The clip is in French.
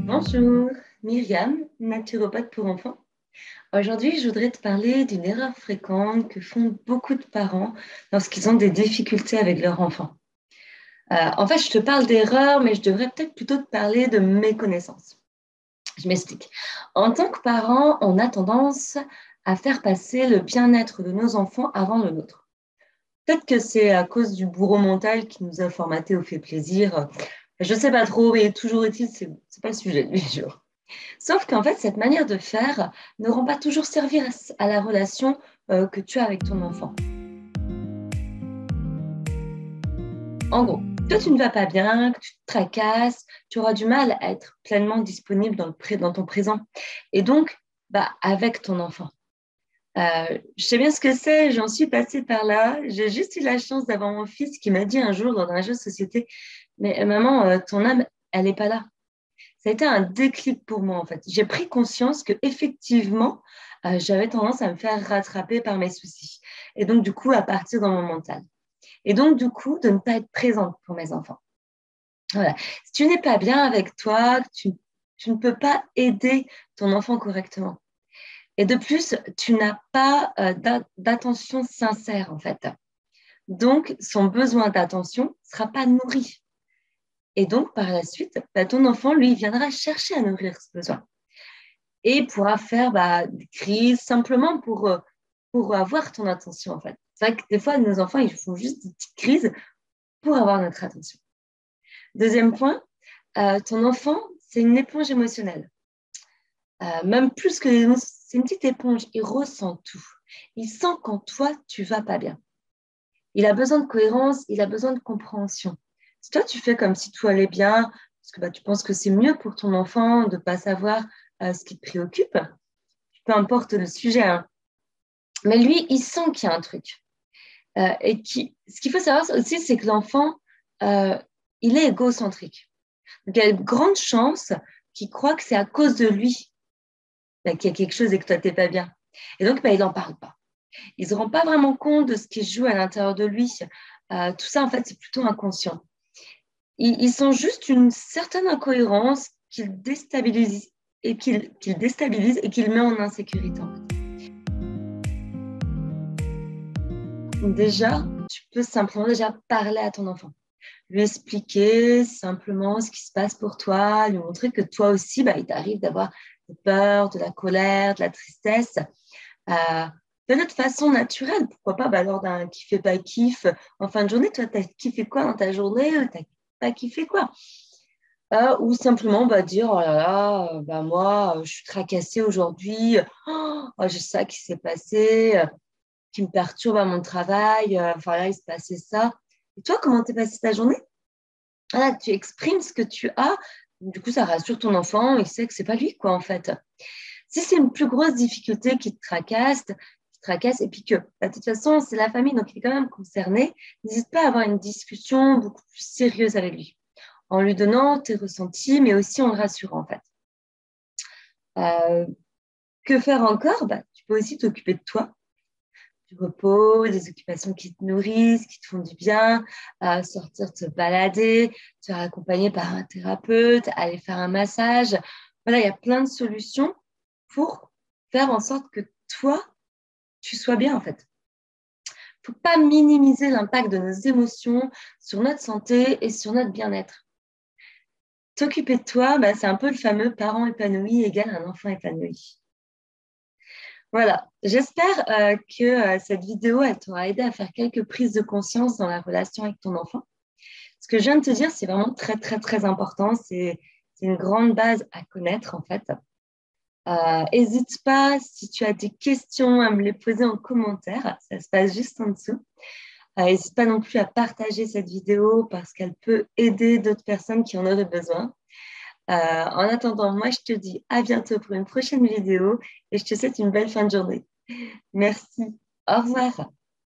Bonjour, Myriam, naturopathe pour enfants. Aujourd'hui, je voudrais te parler d'une erreur fréquente que font beaucoup de parents lorsqu'ils ont des difficultés avec leur enfant. En fait, je te parle d'erreur, mais je devrais peut-être plutôt te parler de méconnaissance. Je m'explique. En tant que parent, on a tendance à faire passer le bien-être de nos enfants avant le nôtre. Peut-être que c'est à cause du bourreau mental qui nous a formatés au fait plaisir. Je ne sais pas trop, mais toujours est-il, c'est pas le sujet du jour. Sauf qu'en fait, cette manière de faire ne rend pas toujours service à la relation que tu as avec ton enfant. En gros, toi, tu ne vas pas bien, que tu te tracasses, tu auras du mal à être pleinement disponible dans ton présent. Et donc, avec ton enfant. Je sais bien ce que c'est, j'en suis passée par là. J'ai juste eu la chance d'avoir mon fils qui m'a dit un jour dans un jeu de société, mais maman, ton âme, elle n'est pas là. Ça a été un déclic pour moi, en fait. J'ai pris conscience que effectivement, j'avais tendance à me faire rattraper par mes soucis. Et donc, du coup, à partir dans mon mental. Et donc, du coup, de ne pas être présente pour mes enfants. Voilà. Si tu n'es pas bien avec toi, tu ne peux pas aider ton enfant correctement. Et de plus, tu n'as pas d'attention sincère, en fait. Donc, son besoin d'attention ne sera pas nourri. Et donc, par la suite, ton enfant, lui, viendra chercher à nourrir ce besoin. Et pourra faire des crises simplement pour avoir ton attention, en fait. C'est vrai que des fois, nos enfants, ils font juste des petites crises pour avoir notre attention. Deuxième point, ton enfant, c'est une éponge émotionnelle. Même plus que c'est une petite éponge, il ressent tout. Il sent quand toi, tu vas pas bien. Il a besoin de cohérence, il a besoin de compréhension. Si toi, tu fais comme si tout allait bien, parce que tu penses que c'est mieux pour ton enfant de ne pas savoir ce qui te préoccupe, peu importe le sujet, hein. Mais lui, il sent qu'il y a un truc. Ce qu'il faut savoir aussi, c'est que l'enfant, euh, il est égocentrique. Donc, il y a une grande chance qu'il croit que c'est à cause de lui qu'il y a quelque chose et que toi, tu n'es pas bien. Et donc, il n'en parle pas. Il ne se rend pas vraiment compte de ce qui se joue à l'intérieur de lui. Tout ça, en fait, c'est plutôt inconscient. Il sent juste une certaine incohérence qu'il déstabilise et qu'il déstabilise et qu'il met en insécurité, en fait. Déjà, tu peux simplement déjà parler à ton enfant, lui expliquer simplement ce qui se passe pour toi, lui montrer que toi aussi, il t'arrive d'avoir de peur, de la colère, de la tristesse, euh, de notre façon naturelle. Pourquoi pas lors d'un kiff et pas kiff en fin de journée, toi, tu as kiffé quoi dans ta journée, tu n'as pas kiffé quoi. Ou simplement dire, oh là là, moi, je suis tracassée aujourd'hui, j'ai ça qui s'est passé, qui me perturbe à mon travail. Enfin là, il se passait ça. Et toi, comment t'es passé ta journée? Voilà, tu exprimes ce que tu as. Du coup, ça rassure ton enfant. Il sait que c'est pas lui, quoi, en fait. Si c'est une plus grosse difficulté qui te tracasse, et puis que, de toute façon, c'est la famille, donc il est quand même concerné, n'hésite pas à avoir une discussion beaucoup plus sérieuse avec lui, en lui donnant tes ressentis, mais aussi en le rassurant, en fait. Euh, que faire encore? Tu peux aussi t'occuper de toi, du repos, des occupations qui te nourrissent, qui te font du bien, sortir te balader, te faire accompagner par un thérapeute, aller faire un massage. Voilà, il y a plein de solutions pour faire en sorte que toi, tu sois bien en fait. Il ne faut pas minimiser l'impact de nos émotions sur notre santé et sur notre bien-être. T'occuper de toi, c'est un peu le fameux parent épanoui égale un enfant épanoui. Voilà, j'espère que cette vidéo, elle t'aura aidé à faire quelques prises de conscience dans la relation avec ton enfant. Ce que je viens de te dire, c'est vraiment très, très, très important. C'est une grande base à connaître, en fait. N'hésite pas, si tu as des questions, à me les poser en commentaire. Ça se passe juste en dessous. N'hésite pas non plus à partager cette vidéo parce qu'elle peut aider d'autres personnes qui en auraient besoin. En attendant, moi, je te dis à bientôt pour une prochaine vidéo et je te souhaite une belle fin de journée. Merci. Au revoir.